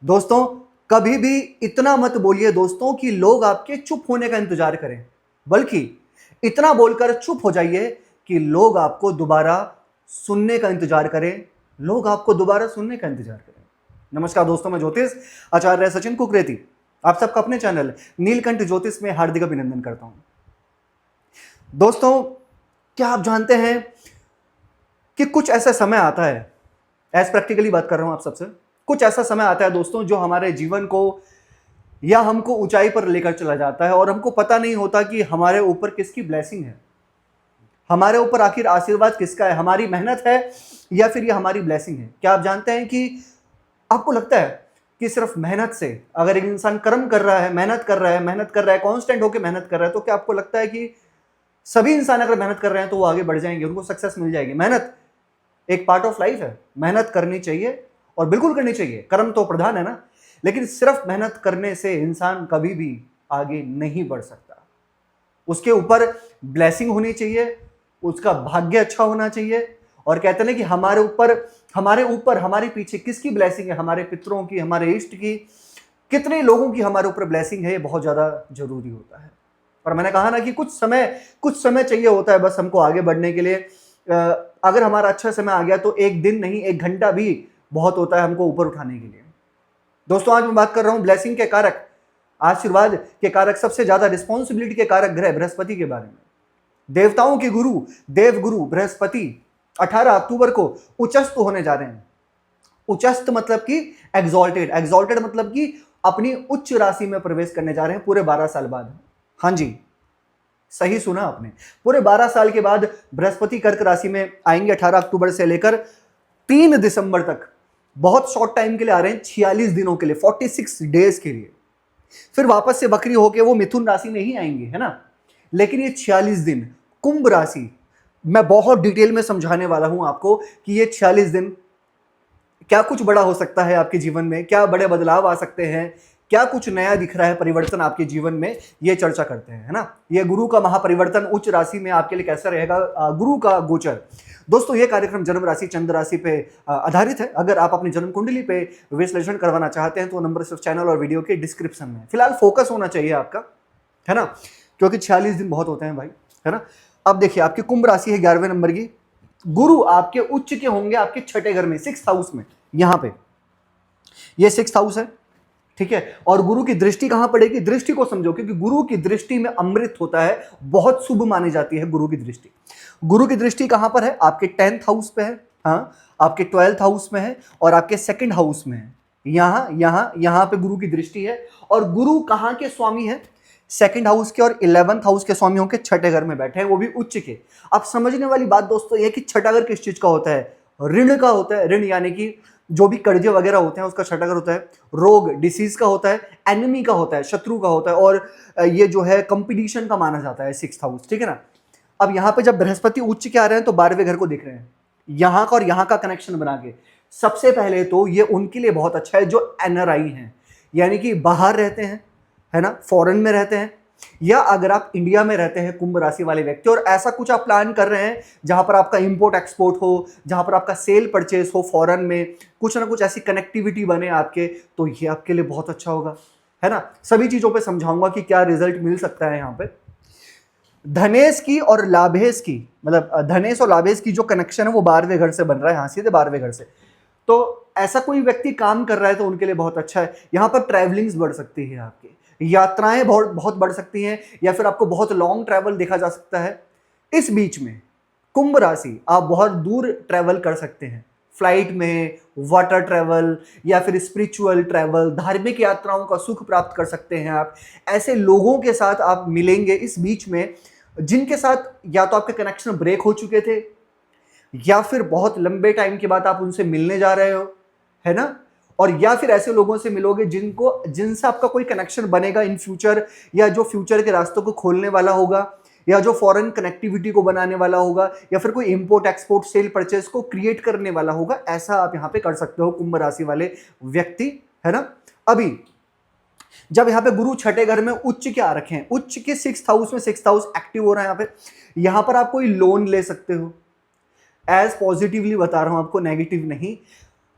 दोस्तों, कभी भी इतना मत बोलिए दोस्तों कि लोग आपके चुप होने का इंतजार करें, बल्कि इतना बोलकर चुप हो जाइए कि लोग आपको दोबारा सुनने का इंतजार करें। लोग आपको दोबारा सुनने का इंतजार करें। नमस्कार दोस्तों, मैं ज्योतिष आचार्य सचिन कुकरेती आप सबका अपने चैनल नीलकंठ ज्योतिष में हार्दिक अभिनंदन करता हूं। दोस्तों, क्या आप जानते हैं कि कुछ ऐसा समय आता है, एज प्रैक्टिकली बात कर रहा हूं आप सबसे, कुछ ऐसा समय आता है दोस्तों जो हमारे जीवन को या हमको ऊंचाई पर लेकर चला जाता है और हमको पता नहीं होता कि हमारे ऊपर किसकी ब्लेसिंग है, हमारे ऊपर आखिर आशीर्वाद किसका है, हमारी मेहनत है या फिर ये हमारी ब्लेसिंग है। क्या आप जानते हैं कि आपको लगता है कि सिर्फ मेहनत से अगर एक इंसान कर्म कर रहा है, मेहनत कर रहा है, कांस्टेंट होकर मेहनत कर रहा है, तो क्या आपको लगता है कि सभी इंसान अगर मेहनत कर रहे हैं तो वो आगे बढ़ जाएंगे, उनको सक्सेस मिल जाएगी? मेहनत एक पार्ट ऑफ लाइफ है, मेहनत करनी चाहिए और बिल्कुल करनी चाहिए, कर्म तो प्रधान है ना। लेकिन सिर्फ मेहनत करने से इंसान कभी भी आगे नहीं बढ़ सकता। उसके ऊपर ब्लेसिंग होनी चाहिए, उसका भाग्य अच्छा होना चाहिए। और कहते हैं कि हमारे ऊपर हमारे पीछे किसकी ब्लेसिंग है? हमारे पितरों की, हमारे इष्ट की, कितने लोगों की हमारे ऊपर ब्लेसिंग है, ये बहुत ज्यादा जरूरी होता है। और मैंने कहा ना कि कुछ समय चाहिए होता है बस हमको आगे बढ़ने के लिए। अगर हमारा अच्छा समय आ गया तो एक दिन नहीं, एक घंटा भी बहुत होता है हमको ऊपर उठाने के लिए। दोस्तों, आज मैं बात कर रहा हूं ब्लेसिंग के कारक, आशीर्वाद के कारक, सबसे ज्यादा रिस्पॉन्सिबिलिटी के कारक ग्रह बृहस्पति के बारे में। देवताओं के गुरु, देवगुरु बृहस्पति 18 अक्टूबर को उच्चस्त होने जा रहे हैं। उच्चस्त मतलब कि एग्जॉल्टेड, एग्जॉल्टेड मतलब कि अपनी उच्च राशि में प्रवेश करने जा रहे हैं पूरे 12 साल बाद। हाँ जी, सही सुना आपने, पूरे 12 साल के बाद बृहस्पति कर्क राशि में आएंगे। 18 अक्टूबर से लेकर 3 दिसंबर तक, बहुत शॉर्ट टाइम के लिए आ रहे हैं, 46 दिनों के लिए, 46 डेज के लिए। फिर वापस से बकरी होके वो मिथुन राशि में ही आएंगे, है ना। लेकिन ये 46 दिन कुंभ राशि, मैं बहुत डिटेल में समझाने वाला हूं आपको कि ये 46 दिन क्या कुछ बड़ा हो सकता है आपके जीवन में, क्या बड़े बदलाव आ सकते हैं, क्या कुछ नया दिख रहा है परिवर्तन आपके जीवन में, ये चर्चा करते हैं, है ना। ये गुरु का महापरिवर्तन उच्च राशि में आपके लिए कैसा रहेगा, गुरु का गोचर। दोस्तों, ये कार्यक्रम जन्म राशि, चंद्र राशि पे आधारित है। अगर आप अपनी जन्म कुंडली पे विश्लेषण करवाना चाहते हैं तो नंबर सिर्फ चैनल और वीडियो के डिस्क्रिप्शन में। फिलहाल फोकस होना चाहिए आपका, है ना, क्योंकि 46 दिन बहुत होते हैं भाई, है ना। अब देखिए, आपकी कुंभ राशि है 11वें नंबर की। गुरु आपके उच्च के होंगे आपके छठे घर में, 6th हाउस में। यहां पे ये 6th हाउस है, ठीक है। और गुरु की दृष्टि कहां पड़ेगी? दृष्टि को समझो, क्योंकि गुरु की दृष्टि में अमृत होता है, बहुत शुभ मानी जाती है गुरु की दृष्टि। गुरु की दृष्टि कहां पर है? आपके 10th हाउस पे है, हाँ, आपके 12th हाउस में है और आपके 2nd हाउस में है। यहां पे गुरु की दृष्टि है। और गुरु कहां के स्वामी है? 2nd हाउस के और 11th हाउस के स्वामी होंगे, छठे घर में बैठे हैं, वो भी उच्च के। अब समझने वाली बात दोस्तों ये कि छठा घर किस चीज का होता है? ऋण का होता है। ऋण यानी कि जो भी कर्जे वगैरह होते हैं उसका छठा घर होता है। रोग, डिसीज का होता है, एनिमी का होता है, शत्रु का होता है। और ये जो है कंपटीशन का माना जाता है 6th हाउस, ठीक है ना। अब यहाँ पे जब बृहस्पति उच्च के आ रहे हैं तो 12वें घर को देख रहे हैं, यहाँ का और यहाँ का कनेक्शन बना के। सबसे पहले तो ये उनके लिए बहुत अच्छा है जो एनआरआई हैं, यानी कि बाहर रहते हैं, है ना, फॉरेन में रहते हैं, या अगर आप इंडिया में रहते हैं, कुंभ राशि वाले व्यक्ति, और ऐसा कुछ आप प्लान कर रहे हैं जहां पर आपका इंपोर्ट एक्सपोर्ट हो, जहां पर आपका सेल परचेज हो फॉरेन में, कुछ ना कुछ ऐसी कनेक्टिविटी बने आपके, तो ये आपके लिए बहुत अच्छा होगा, है ना। सभी चीजों पे समझाऊंगा कि क्या रिजल्ट मिल सकता है। यहाँ पे धनेश की और लाभेश की, मतलब धनेश और लाभेश की जो कनेक्शन है वो 12वें घर से बन रहा है, यहाँ सीधे 12वें घर से। तो ऐसा कोई व्यक्ति काम कर रहा है तो उनके लिए बहुत अच्छा है। यहाँ पर ट्रैवलिंग्स बढ़ सकती है, आपकी यात्राएं बहुत बढ़ सकती हैं, या फिर आपको बहुत लॉन्ग ट्रैवल देखा जा सकता है। इस बीच में कुंभ राशि, आप बहुत दूर ट्रैवल कर सकते हैं, फ्लाइट में, वाटर ट्रैवल, या फिर स्पिरिचुअल ट्रैवल, धार्मिक यात्राओं का सुख प्राप्त कर सकते हैं आप। ऐसे लोगों के साथ आप मिलेंगे इस बीच में जिनके साथ या तो आपके कनेक्शन ब्रेक हो चुके थे, या फिर बहुत लंबे टाइम के बाद आप उनसे मिलने जा रहे हो, है ना। और या फिर ऐसे लोगों से मिलोगे जिनसे आपका कोई कनेक्शन बनेगा इन फ्यूचर, या जो फ्यूचर के रास्तों को खोलने वाला होगा, या जो फॉरेन कनेक्टिविटी को बनाने वाला होगा, या फिर कोई इंपोर्ट एक्सपोर्ट सेल परचेज को क्रिएट करने वाला होगा। ऐसा आप यहां पे कर सकते हो कुंभ राशि वाले व्यक्ति, है ना। अभी जब यहाँ पे गुरु छठे घर में उच्च के आ रखे हैं, उच्च के 6th हाउस में, 6th हाउस एक्टिव हो रहा है यहाँ पर आप कोई लोन ले सकते हो। एज पॉजिटिवली बता रहा हूं आपको, नेगेटिव नहीं।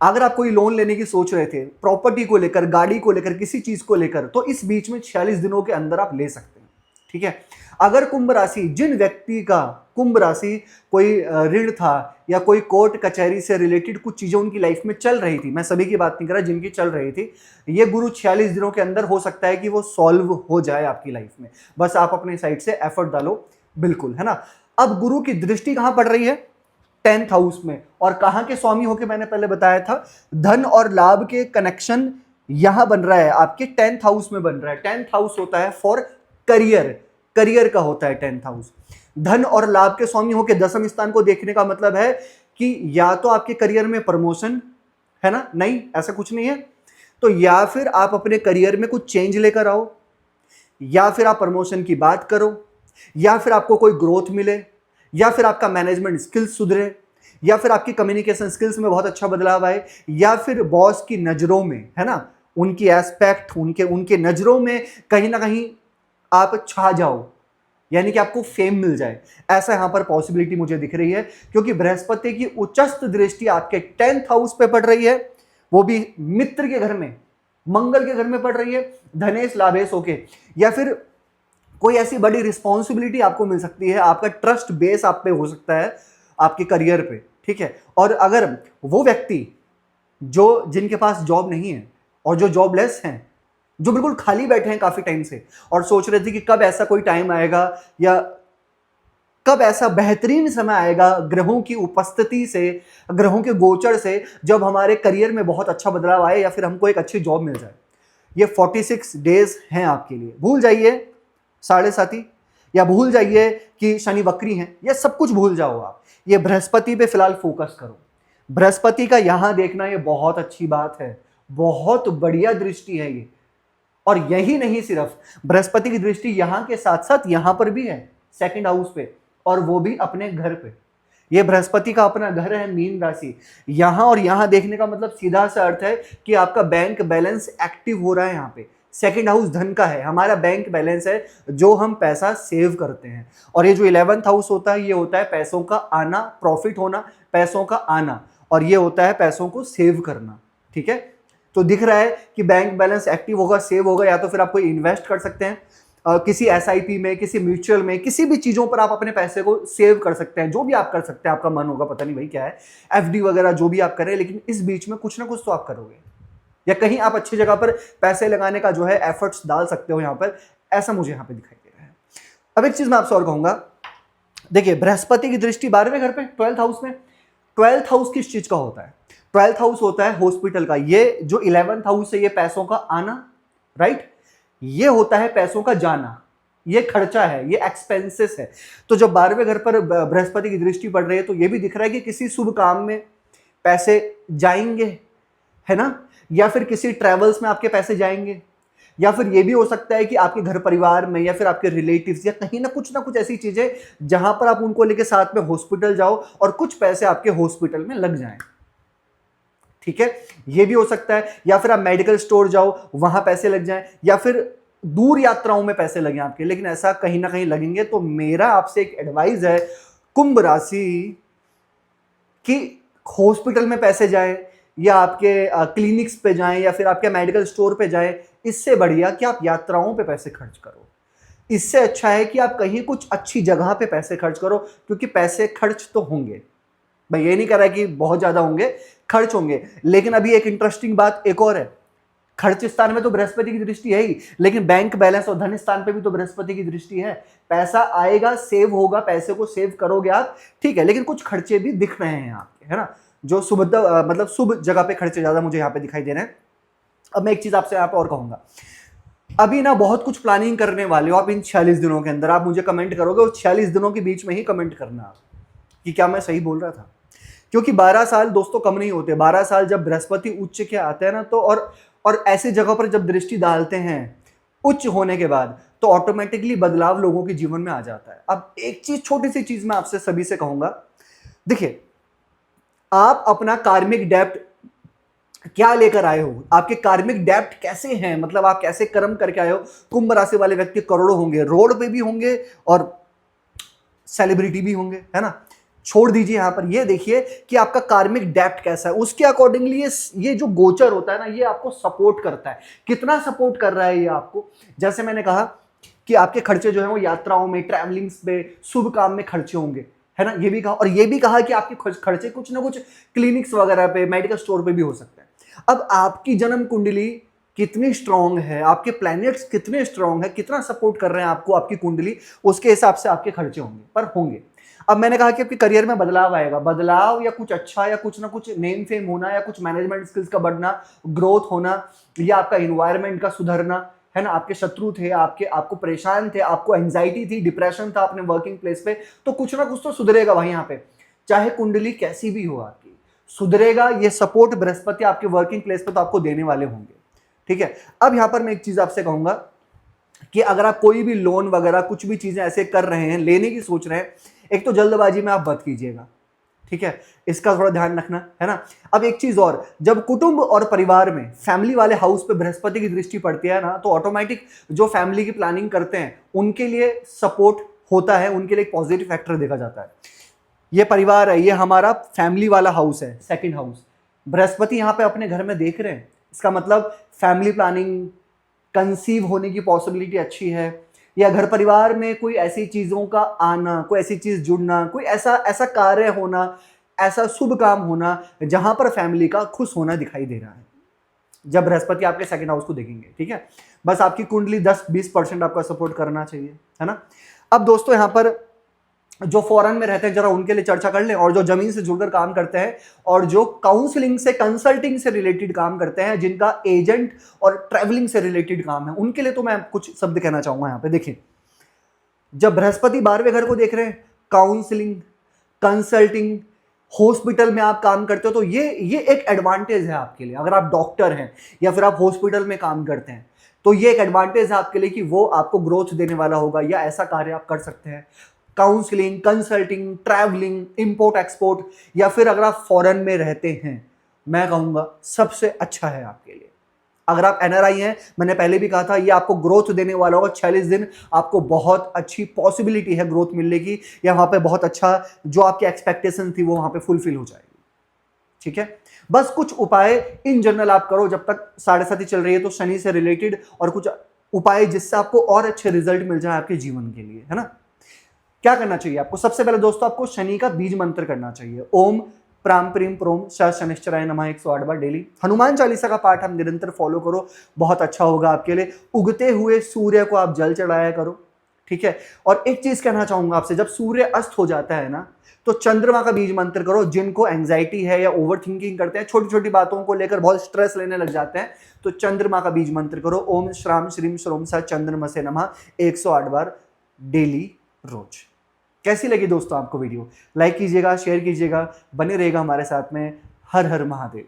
अगर आप कोई लोन लेने की सोच रहे थे प्रॉपर्टी को लेकर, गाड़ी को लेकर, किसी चीज को लेकर, तो इस बीच में 46 दिनों के अंदर आप ले सकते हैं। ठीक है। अगर कुंभ राशि, जिन व्यक्ति का कुंभ राशि कोई ऋण था या कोई कोर्ट कचहरी से रिलेटेड कुछ चीजें उनकी लाइफ में चल रही थी, मैं सभी की बात नहीं कर रहा, जिनकी चल रही थी, ये गुरु 46 दिनों के अंदर हो सकता है कि वो सॉल्व हो जाए आपकी लाइफ में। बस आप अपनी साइड से एफर्ट डालो, बिल्कुल, है ना। अब गुरु की दृष्टि कहां पड़ रही है? 10th हाउस में। और कहां के स्वामी होके मैंने पहले बताया था, धन और लाभ के कनेक्शन यहां बन रहा है, आपके 10th हाउस में बन रहा है। 10th हाउस होता है फॉर करियर, करियर का होता है 10th हाउस। धन और लाभ के स्वामी होके 10वें स्थान को देखने का मतलब है कि या तो आपके करियर में प्रमोशन है ना, नहीं ऐसा कुछ नहीं है, तो या फिर आप अपने करियर में कुछ चेंज लेकर आओ, या फिर आप प्रमोशन की बात करो, या फिर आपको कोई ग्रोथ मिले, या फिर आपका मैनेजमेंट स्किल्स सुधरे, या फिर आपकी कम्युनिकेशन स्किल्स में बहुत अच्छा बदलाव आए, या फिर बॉस की नजरों में, है ना, उनकी एस्पेक्ट, उनके नजरों में कहीं ना कहीं आप छा जाओ, यानी कि आपको फेम मिल जाए। ऐसा यहां पर पॉसिबिलिटी मुझे दिख रही है, क्योंकि बृहस्पति की उच्चस्थ दृष्टि आपके 10th हाउस पे पड़ रही है, वो भी मित्र के घर में, मंगल के घर में पड़ रही है, धनेश लाभेश होके। या फिर कोई ऐसी बड़ी रिस्पॉन्सिबिलिटी आपको मिल सकती है, आपका ट्रस्ट बेस आप पे हो सकता है आपके करियर पे, ठीक है। और अगर वो व्यक्ति जो जिनके पास जॉब नहीं है और जो जॉबलेस हैं, जो बिल्कुल खाली बैठे हैं काफी टाइम से और सोच रहे थे कि कब ऐसा कोई टाइम आएगा या कब ऐसा बेहतरीन समय आएगा ग्रहों की उपस्थिति से, ग्रहों के गोचर से, जब हमारे करियर में बहुत अच्छा बदलाव आए या फिर हमको एक अच्छी जॉब मिल जाए। ये 46 डेज हैं आपके लिए। भूल जाइए 7.5 या भूल जाइए कि शनि वक्री हैं, ये सब कुछ भूल जाओ आप। ये बृहस्पति पे फिलहाल फोकस करो। बृहस्पति का यहां देखना ये बहुत अच्छी बात है, बहुत बढ़िया दृष्टि है ये। और यही नहीं, सिर्फ बृहस्पति की दृष्टि यहां के साथ साथ यहां पर भी है, 2nd हाउस पे, और वो भी अपने घर पे। ये बृहस्पति का अपना घर है मीन राशि। यहां और यहां देखने का मतलब सीधा सा अर्थ है कि आपका बैंक बैलेंस एक्टिव हो रहा है। यहाँ पे 2nd हाउस धन का है, हमारा बैंक बैलेंस है, जो हम पैसा सेव करते हैं। और ये जो 11th हाउस होता है, ये होता है पैसों का आना, प्रॉफिट होना, पैसों का आना, और ये होता है पैसों को सेव करना। ठीक है, तो दिख रहा है कि बैंक बैलेंस एक्टिव होगा, सेव होगा, या तो फिर आप कोई इन्वेस्ट कर सकते हैं किसी एसआईपी में, किसी म्यूचुअल में, किसी भी चीजों पर आप अपने पैसे को सेव कर सकते हैं। जो भी आप कर सकते हैं, आपका मन होगा, पता नहीं भाई क्या है, एफडी वगैरह जो भी आप करें, लेकिन इस बीच में कुछ ना कुछ तो आप करोगे, या कहीं आप अच्छी जगह पर पैसे लगाने का जो है एफर्ट्स डाल सकते हो यहाँ पर, ऐसा मुझे यहाँ पे दिखाई दे रहा है। अब एक चीज मैं आपसे और कहूंगा, देखिए बृहस्पति की दृष्टि 12वें घर पे 12th हाउस में। 12th हाउस किस चीज का होता है? 12th हाउस होता है हॉस्पिटल का। ये जो 11th हाउस है, ये पैसों का आना, राइट, ये होता है पैसों का जाना, ये खर्चा है, ये एक्सपेंसेस है। तो जब 12वें घर पर बृहस्पति की दृष्टि पड़ रही है, तो ये भी दिख रहा है कि किसी शुभ काम में पैसे जाएंगे, है ना, या फिर किसी ट्रैवल्स में आपके पैसे जाएंगे, या फिर ये भी हो सकता है कि आपके घर परिवार में या फिर आपके रिलेटिव्स या कहीं ना कुछ ऐसी चीजें जहां पर आप उनको लेके साथ में हॉस्पिटल जाओ और कुछ पैसे आपके हॉस्पिटल में लग जाएं। ठीक है, ये भी हो सकता है। या फिर आप मेडिकल स्टोर जाओ, वहां पैसे लग जाएं, या फिर दूर यात्राओं में पैसे लगे आपके, लेकिन ऐसा कहीं ना कहीं लगेंगे। तो मेरा आपसे एक एडवाइस है, कुंभ राशि कि हॉस्पिटल में पैसे जाएं, या आपके क्लिनिक्स पे जाएं, या फिर आपके मेडिकल स्टोर पे जाएं, इससे बढ़िया कि आप यात्राओं पे पैसे खर्च करो। इससे अच्छा है कि आप कहीं कुछ अच्छी जगह पे पैसे खर्च करो, क्योंकि पैसे खर्च तो होंगे, मैं ये नहीं कह रहा कि बहुत ज्यादा होंगे, खर्च होंगे। लेकिन अभी एक इंटरेस्टिंग बात एक और है, खर्च स्थान में तो बृहस्पति की दृष्टि है ही, लेकिन बैंक बैलेंस और धन स्थान पे भी तो बृहस्पति की दृष्टि है। पैसा आएगा, सेव होगा, पैसे को सेव करोगे आप, ठीक है, लेकिन कुछ खर्चे भी दिख रहे हैं आपके, है ना, जो मतलब शुभ जगह पे खर्चे ज्यादा मुझे यहाँ पे दिखाई दे रहे हैं। अब मैं एक चीज आपसे यहाँ पे और कहूंगा, अभी ना बहुत कुछ प्लानिंग करने वाले हो आप इन 46 दिनों के अंदर। आप मुझे कमेंट करोगे, और 46 दिनों के बीच में ही कमेंट करना आप कि क्या मैं सही बोल रहा था, क्योंकि 12 साल दोस्तों कम नहीं होते। 12 साल जब बृहस्पति उच्च के आते हैं ना, तो और ऐसी जगह पर जब दृष्टि डालते हैं उच्च होने के बाद, तो ऑटोमेटिकली बदलाव लोगों के जीवन में आ जाता है। अब एक चीज, छोटी सी चीज मैं आपसे सभी से कहूंगा, देखिए आप अपना कार्मिक डेप्ट क्या लेकर आए हो, आपके कार्मिक डेप्ट कैसे हैं, मतलब आप कैसे कर्म करके आए हो। कुंभ राशि वाले व्यक्ति करोड़ों होंगे, रोड पे भी होंगे और सेलिब्रिटी भी होंगे, है ना, छोड़ दीजिए यहां पर, ये देखिए कि आपका कार्मिक डेप्थ कैसा है, उसके अकॉर्डिंगली ये जो गोचर होता है ना, ये आपको सपोर्ट करता है। कितना सपोर्ट कर रहा है ये आपको, जैसे मैंने कहा कि आपके खर्चे जो है वो यात्राओं में, ट्रैवलिंग्स में, शुभ काम में खर्चे होंगे, है ना, ये भी कहा। और ये भी कहा कि आपके खर्चे कुछ ना कुछ क्लिनिक्स वगैरह पे, मेडिकल स्टोर पे भी हो सकते हैं। अब आपकी जन्म कुंडली कितनी स्ट्रांग है, आपके प्लैनेट्स कितने स्ट्रांग है, कितना सपोर्ट कर रहे हैं आपको आपकी कुंडली, उसके हिसाब से आपके खर्चे होंगे, पर होंगे। अब मैंने कहा कि आपके करियर में बदलाव आएगा, बदलाव या कुछ अच्छा, या कुछ ना कुछ नेम फेम होना, या कुछ मैनेजमेंट स्किल्स का बढ़ना, ग्रोथ होना, या आपका इन्वायरमेंट का सुधरना, है ना। आपके शत्रु थे, आपको परेशान थे, आपको एंजाइटी थी, डिप्रेशन था अपने वर्किंग प्लेस पे, तो कुछ ना कुछ तो सुधरेगा भाई यहाँ पे, चाहे कुंडली कैसी भी हो आपकी, सुधरेगा। ये सपोर्ट बृहस्पति आपके वर्किंग प्लेस पे तो आपको देने वाले होंगे, ठीक है। अब यहां पर मैं एक चीज आपसे कहूंगा कि अगर आप कोई भी लोन वगैरह कुछ भी चीजें ऐसे कर रहे हैं, लेने की सोच रहे हैं, एक तो जल्दबाजी में आप मत कीजिएगा, ठीक है, इसका थोड़ा ध्यान रखना, है ना। अब एक चीज और, जब कुटुंब और परिवार में, फैमिली वाले हाउस पे बृहस्पति की दृष्टि पड़ती है ना, तो ऑटोमेटिक जो फैमिली की प्लानिंग करते हैं उनके लिए सपोर्ट होता है, उनके लिए एक पॉजिटिव फैक्टर देखा जाता है। ये परिवार है, ये हमारा फैमिली वाला हाउस है, सेकंड हाउस, बृहस्पति यहां पे अपने घर में देख रहे हैं, इसका मतलब फैमिली प्लानिंग, कंसीव होने की पॉसिबिलिटी अच्छी है, या घर परिवार में कोई ऐसी चीजों का आना, कोई ऐसी चीज जुड़ना, कोई ऐसा ऐसा कार्य होना, ऐसा शुभ काम होना जहां पर फैमिली का खुश होना दिखाई दे रहा है, जब बृहस्पति आपके सेकंड हाउस को देखेंगे, ठीक है। बस आपकी कुंडली 10-20% आपका सपोर्ट करना चाहिए, है ना। अब दोस्तों यहां पर जो फॉरेन में रहते हैं जरा उनके लिए चर्चा कर लें, और जो जमीन से जुड़कर काम करते हैं, और जो काउंसलिंग से, कंसल्टिंग से रिलेटेड काम करते हैं, जिनका एजेंट और ट्रैवलिंग से रिलेटेड काम है, उनके लिए तो मैं कुछ शब्द कहना चाहूंगा यहां पे। देखिए, जब बृहस्पति 12वें घर को देख रहे हैं, काउंसलिंग, कंसल्टिंग, हॉस्पिटल में आप काम करते हो, तो ये एक एडवांटेज है आपके लिए। अगर आप डॉक्टर हैं या फिर आप हॉस्पिटल में काम करते हैं, तो ये एक एडवांटेज है आपके लिए कि वो आपको ग्रोथ देने वाला होगा, या ऐसा कार्य आप कर सकते हैं। Counselling, consulting, travelling, import export, या फिर अगर आप फॉरेन में रहते हैं, मैं कहूंगा सबसे अच्छा है आपके लिए। अगर आप एनआरआई हैं, मैंने पहले भी कहा था, ये आपको ग्रोथ देने वाला होगा। 46 दिन आपको बहुत अच्छी पॉसिबिलिटी है ग्रोथ मिलने की, या वहां पे बहुत अच्छा जो आपकी एक्सपेक्टेशन थी वो वहां पे फुलफिल हो जाएगी, ठीक है। बस कुछ उपाय इन जनरल आप करो, जब तक 7.5 चल रही है, तो शनि से रिलेटेड और कुछ उपाय जिससे आपको और अच्छे रिजल्ट मिल जाए आपके जीवन के लिए, है ना। क्या करना चाहिए आपको? सबसे पहले दोस्तों आपको शनि का बीज मंत्र करना चाहिए। ओम प्राम प्रीम प्रोम श शनिश्चराय नमः 108 बार डेली। हनुमान चालीसा का पाठ हम निरंतर फॉलो करो, बहुत अच्छा होगा आपके लिए। उगते हुए सूर्य को आप जल चढ़ाया करो, ठीक है। और एक चीज कहना चाहूंगा आपसे, जब सूर्य अस्त हो जाता है ना, तो चंद्रमा का बीज मंत्र करो। जिनको एंजाइटी है या ओवर थिंकिंग करते हैं, छोटी छोटी बातों को लेकर बहुत स्ट्रेस लेने लग जाते हैं, तो चंद्रमा का बीज मंत्र करो। ओम श्राम श्रीम श्रोम सा चंद्रमा से नमः 108 बार डेली रोज। कैसी लगी दोस्तों आपको वीडियो? लाइक कीजिएगा, शेयर कीजिएगा, बने रहेगा हमारे साथ में। हर हर महादेव।